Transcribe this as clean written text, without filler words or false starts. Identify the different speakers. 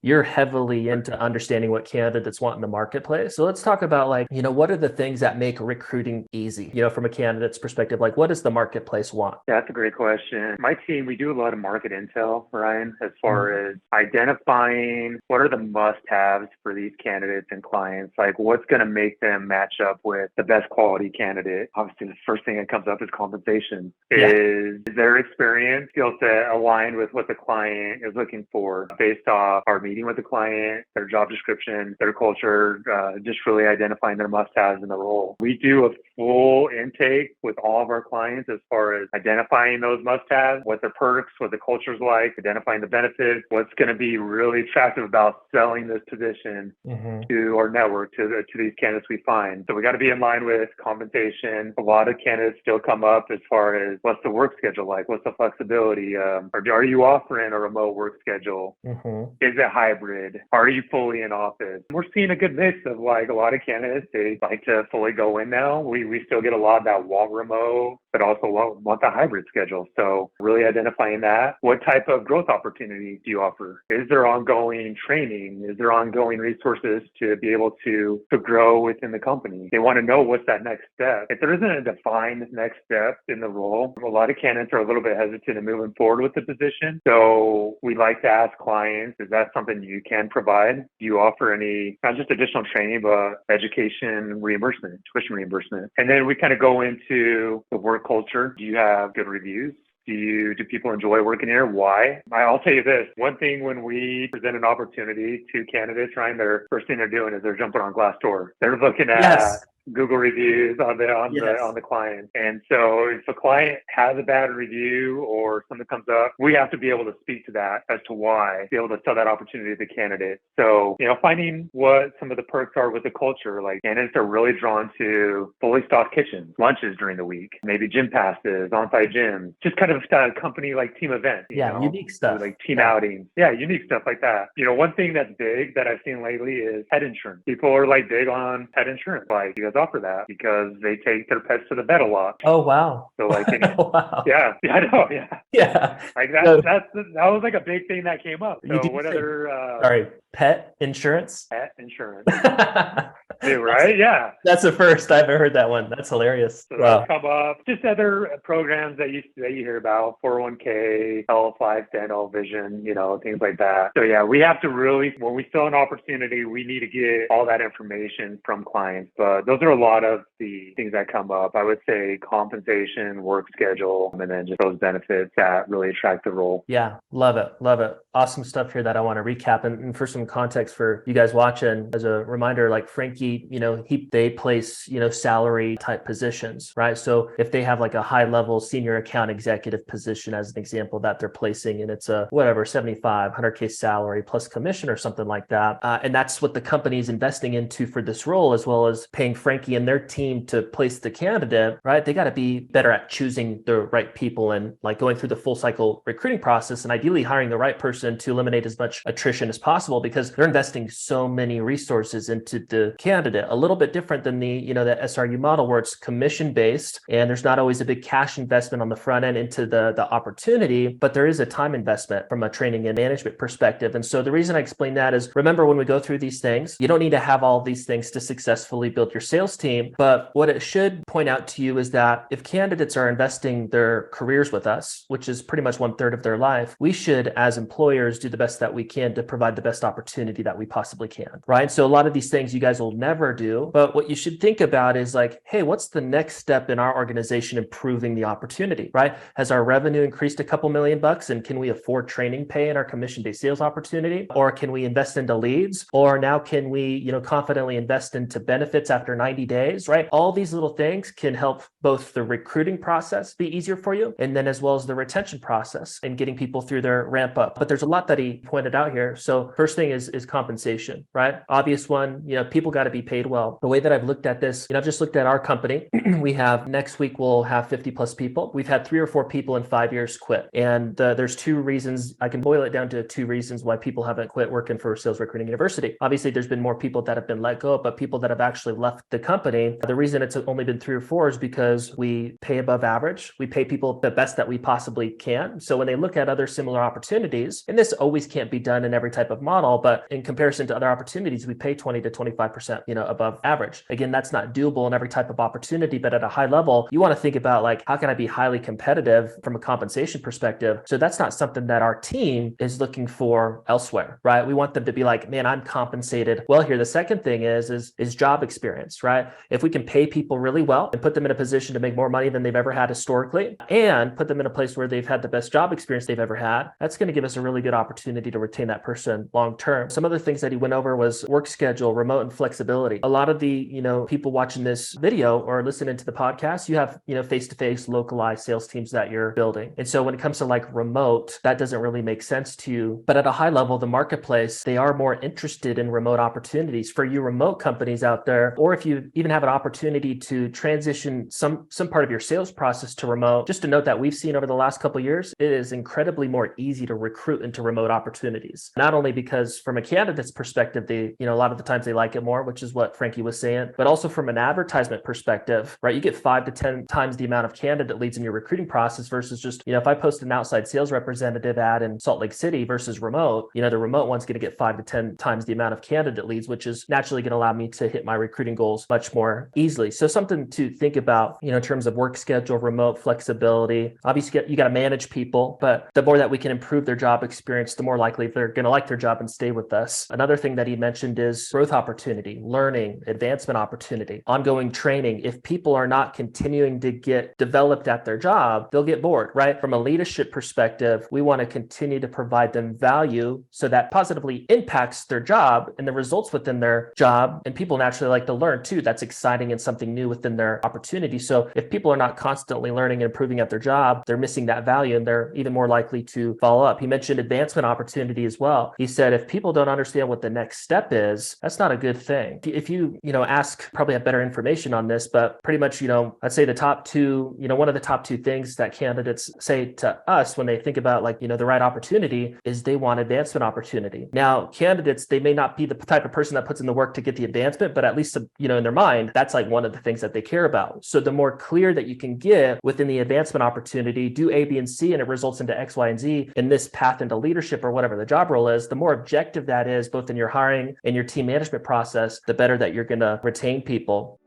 Speaker 1: you're heavily into understanding what candidates want in the marketplace. So let's talk about like, what are the things that make recruiting easy, from a candidate's perspective? Like, what does the marketplace want?
Speaker 2: Yeah, that's a great question. My team, we do a lot of market intel, Ryan, as far as identifying what are the must-haves for these candidates and clients. Like, what's going to make them match up with the best quality candidate? Obviously, the first thing that comes up is compensation.
Speaker 1: Yeah.
Speaker 2: Is their experience, skill set aligned with what the client is looking for based off our meeting with the client, their job description, their culture, just really identifying their must-haves in the role. We do a full intake with all of our clients as far as identifying those must-haves, what their perks, what the culture's like, identifying the benefits, what's going to be really attractive about selling this position to our network, to these candidates we find. So we got to be in line with compensation. A lot of candidates still come up as far as what's the work schedule like? What's the flexibility? Are you offering a remote work schedule? Is it hybrid? Are you fully in office? We're seeing a good mix of like a lot of candidates. They like to fully go in now. We still get a lot that want remote, but also want the hybrid schedule. So really identifying that. What type of growth opportunities do you offer? Is there ongoing training? Is there ongoing resources to be able to grow within the company? They want to know what's that next step. If there isn't a defined next step in the role, a lot of candidates are a little bit hesitant in moving forward with the position. So we like to ask clients, is that something you can provide? Do you offer any, not just additional training, but education reimbursement, tuition reimbursement? And then we kind of go into the work culture. Do you have good reviews? Do people enjoy working here? Why? I'll tell you this. One thing when we present an opportunity to candidates, Ryan, their first thing they're doing is they're jumping on Glassdoor. They're looking at Google reviews on the client. And so if a client has a bad review or something comes up, we have to be able to speak to that as to why, be able to sell that opportunity to the candidate. So, finding what some of the perks are with the culture, like candidates are really drawn to fully stocked kitchens, lunches during the week, maybe gym passes, on-site gyms, just kind of a company like team events.
Speaker 1: Unique stuff.
Speaker 2: Like team outings. Yeah, unique stuff like that. One thing that's big that I've seen lately is pet insurance. People are like big on pet insurance. Like, you guys offer that because they take their pets to the vet a lot.
Speaker 1: Oh, wow.
Speaker 2: So like,
Speaker 1: wow.
Speaker 2: Yeah, I know. Yeah.
Speaker 1: Yeah.
Speaker 2: Like that was like a big thing that came up. So what other,
Speaker 1: sorry, pet insurance?
Speaker 2: Pet insurance. Right? Yeah.
Speaker 1: That's the first I've ever heard that one. That's hilarious.
Speaker 2: So wow. Come up. Just other programs that you hear about, 401k, health, life, dental, vision, things like that. So yeah, we have to really, when we fill an opportunity, we need to get all that information from clients. But those are a lot of the things that come up. I would say compensation, work schedule, and then just those benefits that really attract the role.
Speaker 1: Yeah. Love it. Love it. Awesome stuff here that I want to recap. And for some context for you guys watching, as a reminder, like Frankie, they place, salary type positions, right? So if they have like a high level senior account executive position, as an example, that they're placing, and it's a 75, 100K salary plus commission or something like that. And that's what the company is investing into for this role, as well as paying Frankie and their team to place the candidate, right? They got to be better at choosing the right people and like going through the full cycle recruiting process, and ideally hiring the right person to eliminate as much attrition as possible, because they're investing so many resources into the candidate. A little bit different than the SRU model, where it's commission based and there's not always a big cash investment on the front end into the opportunity, but there is a time investment from a training and management perspective. And so the reason I explain that is, remember, when we go through these things, you don't need to have all these things to successfully build your sales team. But what it should point out to you is that if candidates are investing their careers with us, which is pretty much 1/3 of their life, we should, as employers, do the best that we can to provide the best opportunity that we possibly can, right? So a lot of these things you guys will never do, but what you should think about is like, hey, what's the next step in our organization improving the opportunity, right? Has our revenue increased a couple $1,000,000, and can we afford training pay in our commission-based sales opportunity? Or can we invest into leads? Or now can we, confidently invest into benefits after 90 days, right? All these little things can help both the recruiting process be easier for you, and then as well as the retention process and getting people through their ramp up. But there's a lot that he pointed out here. So first thing is compensation, right? Obvious one, people got to be paid well. The way that I've looked at this, I've just looked at our company. We have next week, we'll have 50 plus people. We've had 3 or 4 people in 5 years quit. And there's 2 reasons. I can boil it down to 2 reasons why people haven't quit working for Sales Recruiting University. Obviously, there's been more people that have been let go, but people that have actually left the company, the reason it's only been 3 or 4 is because we pay above average. We pay people the best that we possibly can. So when they look at other similar opportunities, and this always can't be done in every type of model, but in comparison to other opportunities, we pay 20 to 25%, above average. Again, that's not doable in every type of opportunity, but at a high level, you want to think about like, how can I be highly competitive from a compensation perspective? So that's not something that our team is looking for elsewhere, right? We want them to be like, man, I'm compensated well here. The second thing is job experience, right? If we can pay people really well and put them in a position to make more money than they've ever had historically, and put them in a place where they've had the best job experience they've ever had, that's going to give us a really good opportunity to retain that person long term. Some other things that he went over was work schedule, remote, and flexibility. A lot of the people watching this video or listening to the podcast, you have face-to-face localized sales teams that you're building. And so when it comes to like remote, that doesn't really make sense to you. But at a high level, the marketplace, they are more interested in remote opportunities. For you remote companies out there, or if you even have an opportunity to transition some part of your sales process to remote, just to note that we've seen over the last couple of years, it is incredibly more easy to recruit into remote opportunities. Not only because from a candidate's perspective, they, a lot of the times they like it more, which is what Frankie was saying, but also from an advertisement perspective, right? You get 5 to 10 times the amount of candidate leads in your recruiting process versus just, if I post an outside sales representative ad in Salt Lake City versus remote, the remote one's going to get 5 to 10 times the amount of candidate leads, which is naturally going to allow me to hit my recruiting goals much more easily. So something to think about, in terms of work schedule, remote flexibility. Obviously, you got to manage people, but the more that we can improve their job experience, the more likely they're going to like their job and stay with us. Another thing that he mentioned is growth opportunity, learning, advancement opportunity, ongoing training. If people are not continuing to get developed at their job, they'll get bored, right? From a leadership perspective, we want to continue to provide them value so that positively impacts their job and the results within their job. And people naturally like to learn too. That's exciting and something new within their opportunity. So if people are not constantly learning and improving at their job, they're missing that value and they're even more likely to follow up. He mentioned advancement opportunity as well. He said, if people don't understand what the next step is, that's not a good thing. If you, ask, probably have better information on this, but pretty much, I'd say the top 2, one of the top 2 things that candidates say to us when they think about like, the right opportunity is they want advancement opportunity. Now, candidates, they may not be the type of person that puts in the work to get the advancement, but at least, in their mind, that's like one of the things that they care about. So the more clear that you can give within the advancement opportunity, do A, B, and C, and it results into X, Y, and Z in this path into leadership or whatever the job role is, the more objective that is, both in your hiring and your team management process, the better that you're going to retain people.